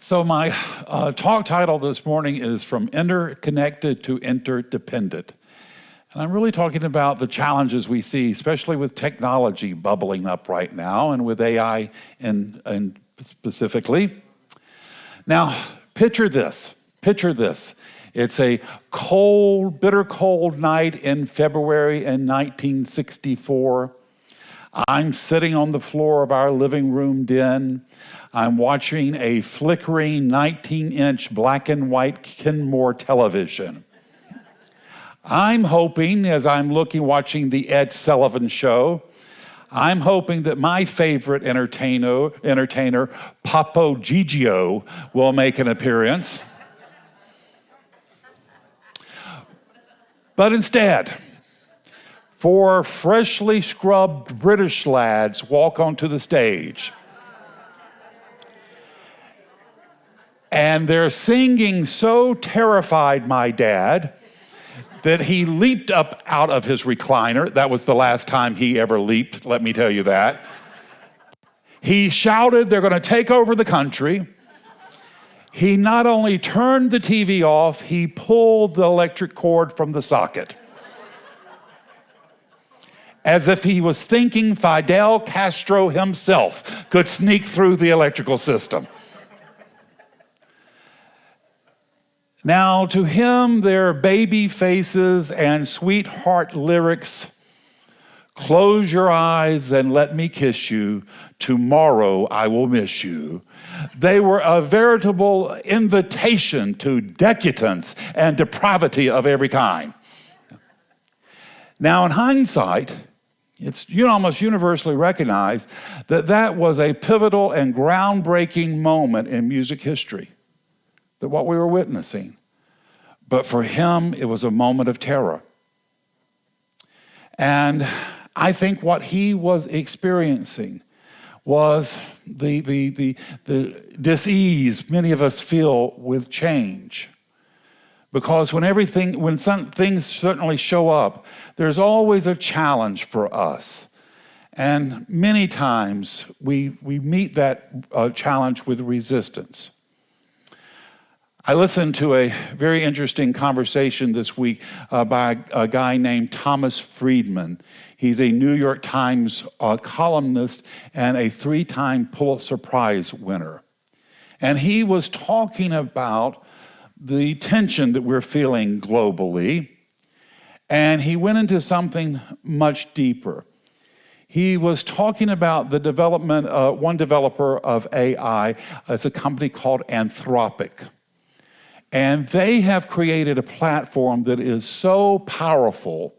So my talk title this morning is From Interconnected to Interdependent. And I'm really talking about the challenges we see, especially with technology bubbling up right now and with AI and specifically. Now, picture this. It's a cold, bitter cold night in February in 1964. I'm sitting on the floor of our living room den. I'm watching a flickering 19-inch black and white Kenmore television. I'm hoping, as I'm watching the Ed Sullivan Show, I'm hoping that my favorite entertainer, Papo Gigio, will make an appearance. But instead, four freshly scrubbed British lads walk onto the stage. And they're singing so terrified my dad that he leaped up out of his recliner. That was the last time he ever leaped, let me tell you that. He shouted, they're going to take over the country. He not only turned the TV off, he pulled the electric cord from the socket. As if he was thinking Fidel Castro himself could sneak through the electrical system. Now, to him, their baby faces and sweetheart lyrics, close your eyes and let me kiss you, tomorrow I will miss you. They were a veritable invitation to decadence and depravity of every kind. Now, in hindsight, it's almost universally recognized that that was a pivotal and groundbreaking moment in music history, that what we were witnessing. But for him, it was a moment of terror. And I think what he was experiencing was the dis-ease many of us feel with change. Because when some things certainly show up, there's always a challenge for us. And many times we meet that challenge with resistance. I listened to a very interesting conversation this week by a guy named Thomas Friedman. He's a New York Times columnist and a 3-time Pulitzer Prize winner. And he was talking about the tension that we're feeling globally, and he went into something much deeper. He was talking about the development, one developer of AI, it's a company called Anthropic. And they have created a platform that is so powerful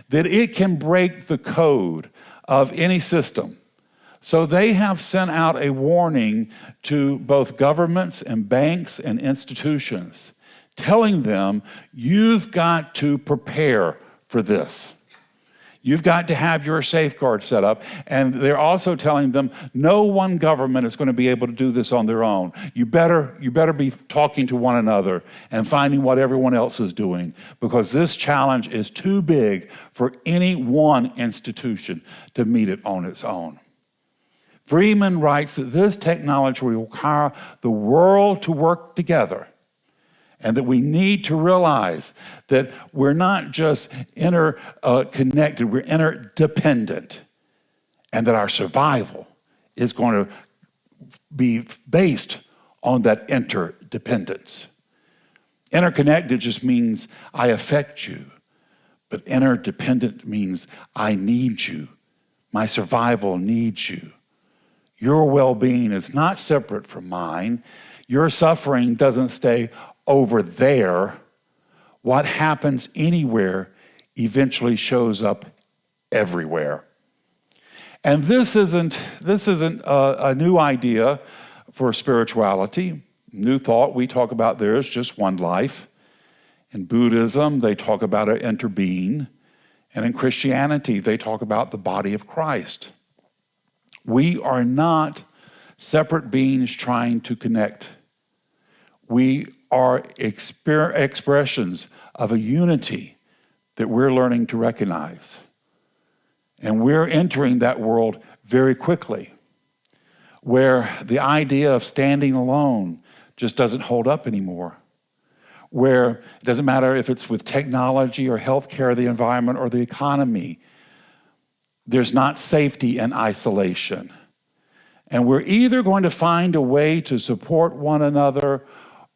that it can break the code of any system. So they have sent out a warning to both governments and banks and institutions, telling them, you've got to prepare for this. You've got to have your safeguards set up. And they're also telling them, no one government is going to be able to do this on their own. You better be talking to one another and finding what everyone else is doing, because this challenge is too big for any one institution to meet it on its own. Friedman writes that this technology will require the world to work together, and that we need to realize that we're not just interconnected, we're interdependent, and that our survival is going to be based on that interdependence. Interconnected just means I affect you, but interdependent means I need you. My survival needs you. Your well-being is not separate from mine. Your suffering doesn't stay over there. What happens anywhere eventually shows up everywhere. And this isn't a new idea for spirituality. New thought, we talk about there is just one life. In Buddhism, they talk about an interbeing. And in Christianity, they talk about the body of Christ. We are not separate beings trying to connect. We are expressions of a unity that we're learning to recognize. And we're entering that world very quickly, where the idea of standing alone just doesn't hold up anymore. Where it doesn't matter if it's with technology or healthcare, the environment, or the economy, there's not safety in isolation. And we're either going to find a way to support one another,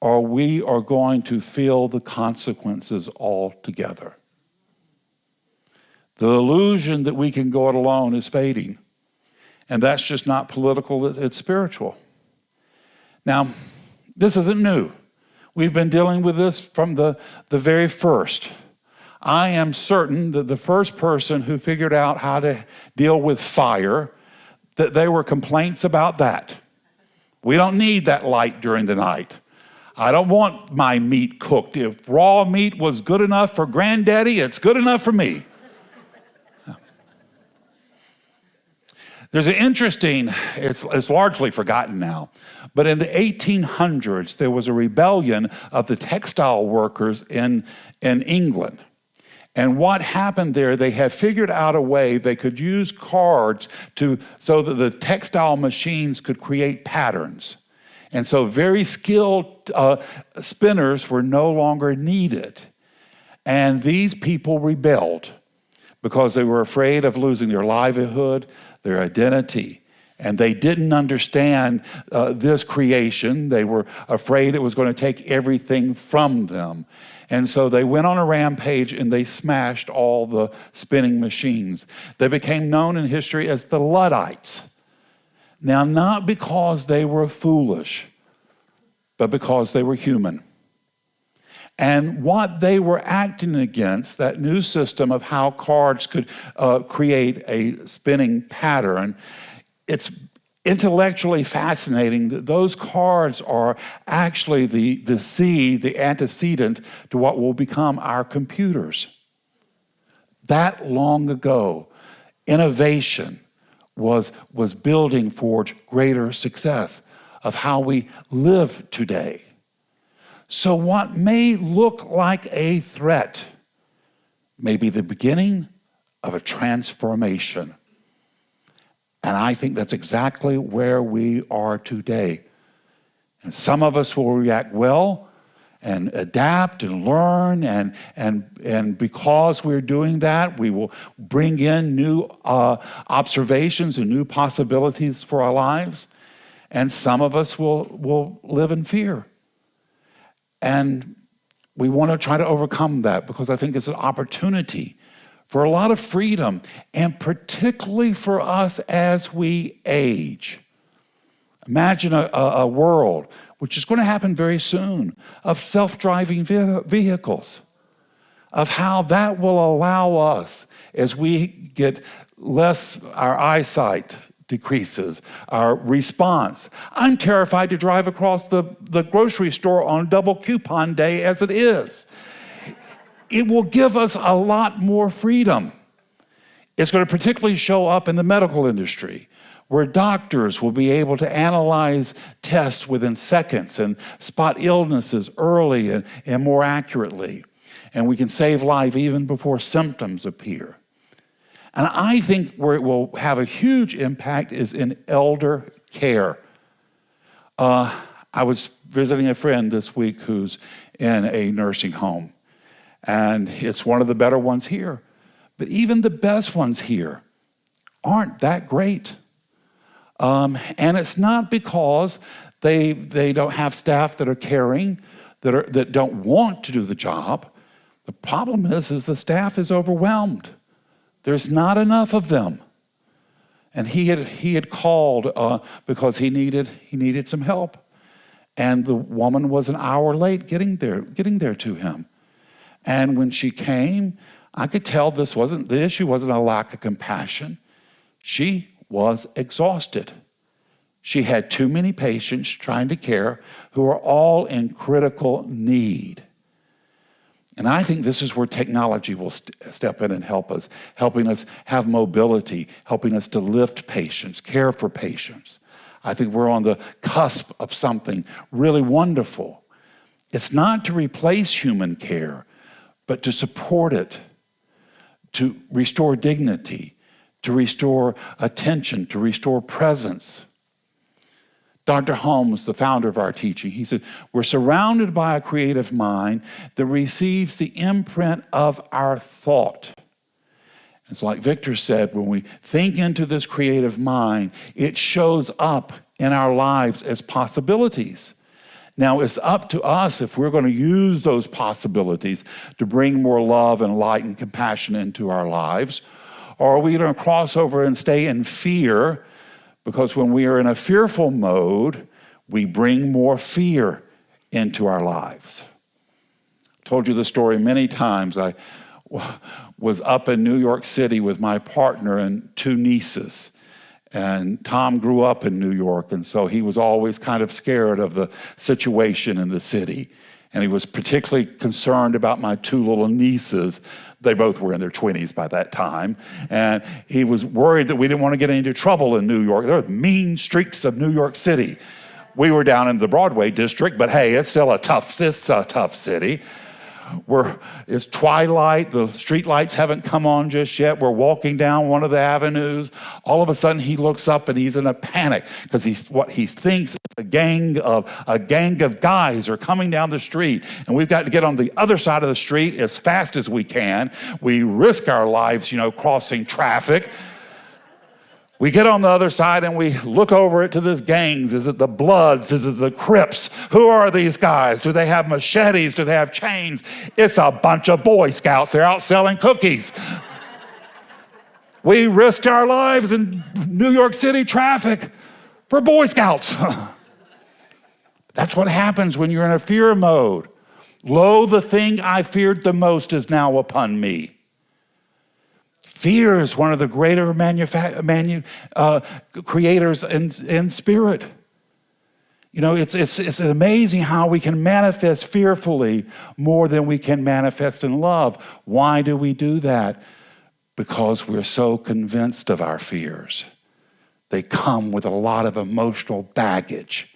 or we are going to feel the consequences altogether. The illusion that we can go it alone is fading. And that's just not political, it's spiritual. Now, this isn't new. We've been dealing with this from the very first. I am certain that the first person who figured out how to deal with fire, that there were complaints about that. We don't need that light during the night. I don't want my meat cooked. If raw meat was good enough for Granddaddy, it's good enough for me. There's an interesting, it's largely forgotten now, but in the 1800s, there was a rebellion of the textile workers in England. And what happened there, they had figured out a way they could use cards so that the textile machines could create patterns. And so very skilled spinners were no longer needed. And these people rebelled because they were afraid of losing their livelihood, their identity. And they didn't understand this creation. They were afraid it was going to take everything from them. And so they went on a rampage and they smashed all the spinning machines. They became known in history as the Luddites. Now, not because they were foolish, but because they were human. And what they were acting against, that new system of how cards could create a spinning pattern, it's intellectually fascinating that those cards are actually the seed, the antecedent to what will become our computers. That long ago, innovation was building towards greater success of how we live today. So what may look like a threat may be the beginning of a transformation. And I think that's exactly where we are today. And some of us will react well and adapt and learn, and because we're doing that, we will bring in new observations and new possibilities for our lives. And some of us will live in fear. And we want to try to overcome that because I think it's an opportunity for a lot of freedom, and particularly for us as we age. Imagine a world, which is going to happen very soon, of self-driving vehicles, of how that will allow us, as we get less, our eyesight decreases, our response. I'm terrified to drive across the grocery store on double coupon day as it is. It will give us a lot more freedom. It's going to particularly show up in the medical industry, where doctors will be able to analyze tests within seconds and spot illnesses early and more accurately. And we can save life even before symptoms appear. And I think where it will have a huge impact is in elder care. I was visiting a friend this week who's in a nursing home. And it's one of the better ones here. But even the best ones here aren't that great. And it's not because they don't have staff that are caring, that don't want to do the job. The problem is the staff is overwhelmed. There's not enough of them. And he had called because he needed some help. And the woman was an hour late getting there to him. And when she came, I could tell the issue wasn't a lack of compassion. She was exhausted. She had too many patients trying to care who are all in critical need. And I think this is where technology will step in and help us, helping us have mobility, helping us to lift patients, care for patients. I think we're on the cusp of something really wonderful. It's not to replace human care, but to support it, to restore dignity, to restore attention, to restore presence. Dr. Holmes, the founder of our teaching, he said, we're surrounded by a creative mind that receives the imprint of our thought. It's like Victor said, when we think into this creative mind, it shows up in our lives as possibilities. Now, it's up to us if we're going to use those possibilities to bring more love and light and compassion into our lives, or are we going to cross over and stay in fear? Because when we are in a fearful mode, we bring more fear into our lives. I told you the story many times. I was up in New York City with my partner and 2 nieces. And Tom grew up in New York, and so he was always kind of scared of the situation in the city. And he was particularly concerned about my 2 little nieces. They both were in their 20s by that time. And he was worried that we didn't want to get into trouble in New York. There are mean streets of New York City. We were down in the Broadway district, but hey, it's a tough city. It's twilight, the street lights haven't come on just yet. We're walking down one of the avenues. All of a sudden he looks up and he's in a panic because what he thinks is a gang of guys are coming down the street, and we've got to get on the other side of the street as fast as we can. We risk our lives, crossing traffic. We get on the other side and we look over it to this gangs. Is it the Bloods? Is it the Crips? Who are these guys? Do they have machetes? Do they have chains? It's a bunch of Boy Scouts. They're out selling cookies. We risked our lives in New York City traffic for Boy Scouts. That's what happens when you're in a fear mode. Lo, the thing I feared the most is now upon me. Fear is one of the greater creators in spirit. It's amazing how we can manifest fearfully more than we can manifest in love. Why do we do that? Because we're so convinced of our fears. They come with a lot of emotional baggage.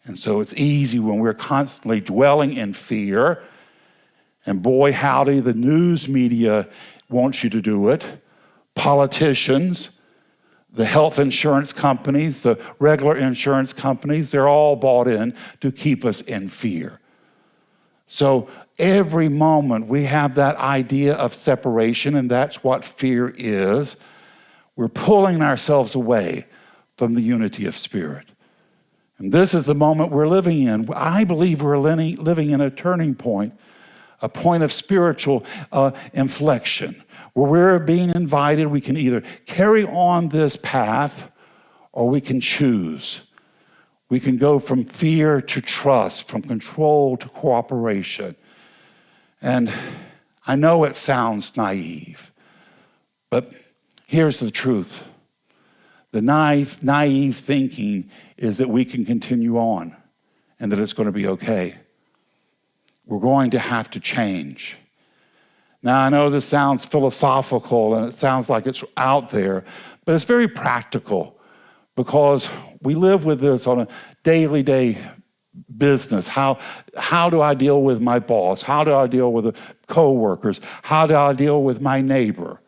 And so it's easy when we're constantly dwelling in fear. And boy, howdy, the news media wants you to do it. Politicians, the health insurance companies, the regular insurance companies, they're all bought in to keep us in fear. So every moment we have that idea of separation, and that's what fear is. We're pulling ourselves away from the unity of spirit. And this is the moment we're living in. I believe we're living in a turning point, a point of spiritual inflection, where we're being invited. We can either carry on this path or we can choose. We can go from fear to trust, from control to cooperation. And I know it sounds naive, but here's the truth. The naive thinking is that we can continue on and that it's going to be okay. We're going to have to change. Now, I know this sounds philosophical and it sounds like it's out there, but it's very practical because we live with this on a daily business. How do I deal with my boss? How do I deal with the coworkers? How do I deal with my neighbor?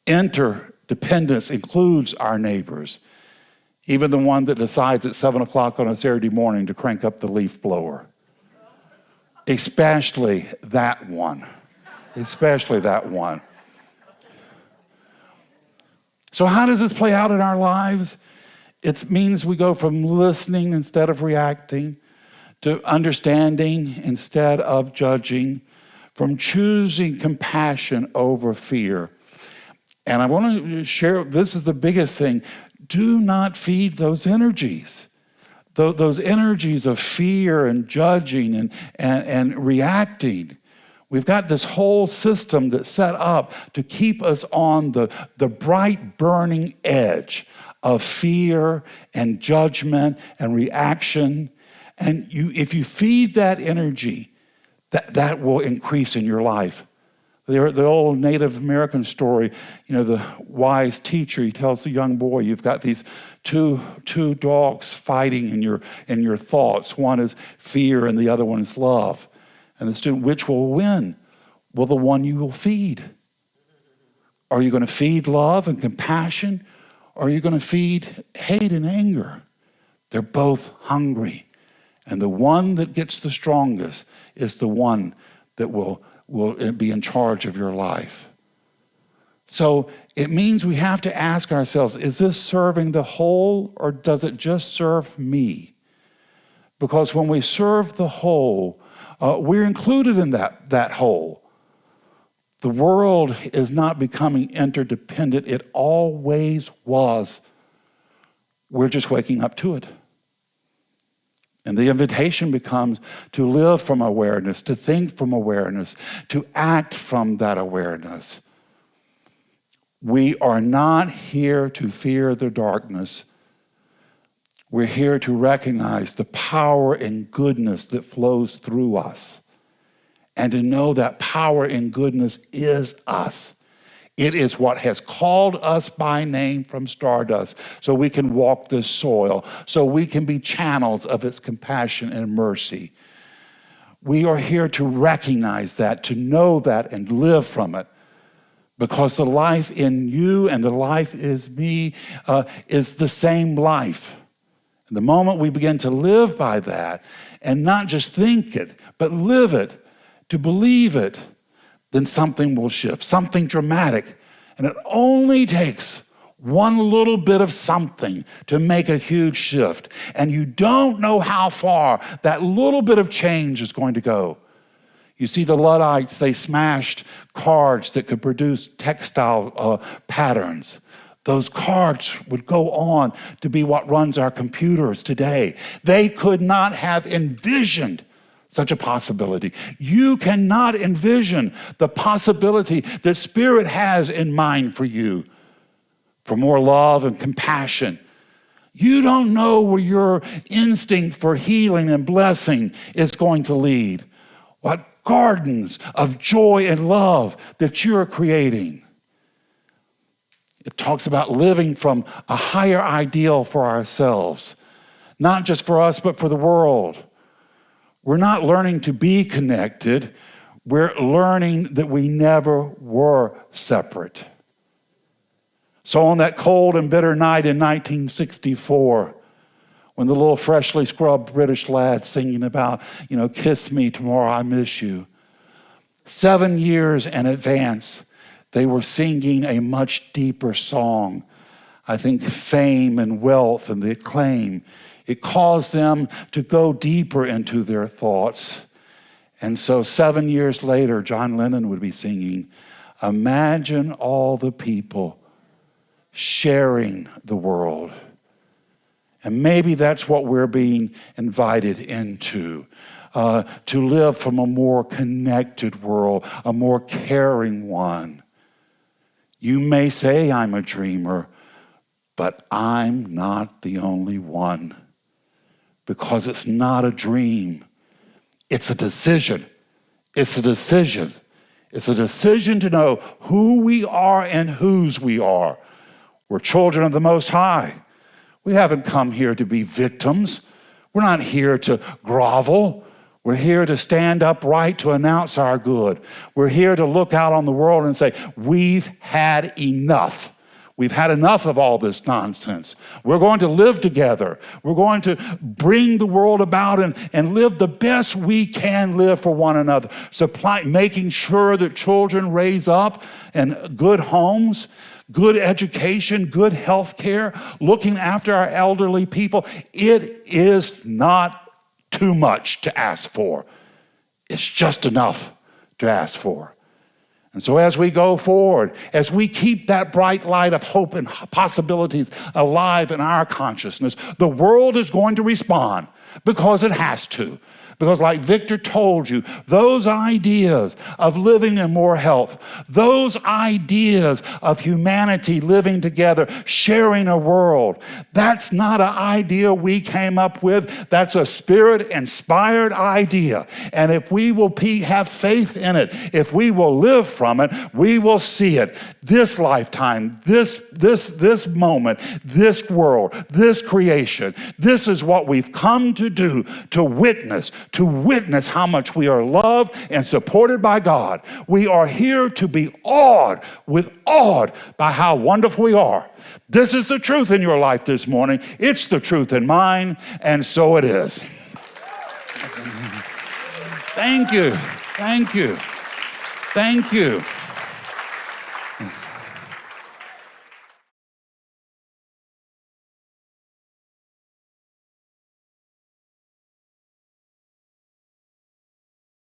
Interdependence includes our neighbors, even the one that decides at 7 o'clock on a Saturday morning to crank up the leaf blower. Especially that one. So how does this play out in our lives? It means we go from listening instead of reacting, to understanding instead of judging, from choosing compassion over fear. And I want to share, this is the biggest thing. Do not feed those energies. Those energies of fear and judging and reacting. We've got this whole system that's set up to keep us on the bright burning edge of fear and judgment and reaction. And if you feed that energy, that will increase in your life. The old Native American story, the wise teacher, he tells the young boy, you've got these two dogs fighting in your thoughts. One is fear and the other one is love. And the student, which will win? Well, the one you will feed. Are you going to feed love and compassion? Or are you going to feed hate and anger? They're both hungry. And the one that gets the strongest is the one that will be in charge of your life. So it means we have to ask ourselves, is this serving the whole or does it just serve me? Because when we serve the whole, we're included in that whole. The world is not becoming interdependent. It always was. We're just waking up to it. And the invitation becomes to live from awareness, to think from awareness, to act from that awareness. We are not here to fear the darkness. We're here to recognize the power and goodness that flows through us, and to know that power and goodness is us. It is what has called us by name from stardust so we can walk this soil, so we can be channels of its compassion and mercy. We are here to recognize that, to know that, and live from it. Because the life in you and the life is me is the same life. And the moment we begin to live by that, and not just think it, but live it, to believe it, then something will shift, something dramatic. And it only takes one little bit of something to make a huge shift. And you don't know how far that little bit of change is going to go. You see, the Luddites, they smashed cards that could produce textile patterns. Those cards would go on to be what runs our computers today. They could not have envisioned such a possibility. You cannot envision the possibility that Spirit has in mind for you, for more love and compassion. You don't know where your instinct for healing and blessing is going to lead. What gardens of joy and love that you're creating. It talks about living from a higher ideal for ourselves, not just for us, but for the world. We're not learning to be connected. We're learning that we never were separate. So on that cold and bitter night in 1964, when the little freshly scrubbed British lad singing about, kiss me tomorrow, I miss you. 7 years in advance, they were singing a much deeper song. I think fame and wealth and the acclaim, it caused them to go deeper into their thoughts. And so 7 years later, John Lennon would be singing, imagine all the people sharing the world. And maybe that's what we're being invited into, to live from a more connected world, a more caring one. You may say I'm a dreamer, but I'm not the only one, because it's not a dream. It's a decision. It's a decision. It's a decision to know who we are and whose we are. We're children of the Most High. We haven't come here to be victims. We're not here to grovel. We're here to stand upright to announce our good. We're here to look out on the world and say, we've had enough. We've had enough of all this nonsense. We're going to live together. We're going to bring the world about and live the best we can live for one another. Making sure that children raise up in good homes, good education, good health care, looking after our elderly people. It is not too much to ask for. It's just enough to ask for. And so as we go forward, as we keep that bright light of hope and possibilities alive in our consciousness, the world is going to respond because it has to. Because like Victor told you, those ideas of living in more health, those ideas of humanity living together, sharing a world, that's not an idea we came up with. That's a Spirit-inspired idea. And if we will have faith in it, if we will live from it, we will see it. This lifetime, this moment, this world, this creation, this is what we've come to do, to witness, to witness how much we are loved and supported by God. We are here to be awed by how wonderful we are. This is the truth in your life this morning. It's the truth in mine, and so it is. Thank you. Thank you. Thank you.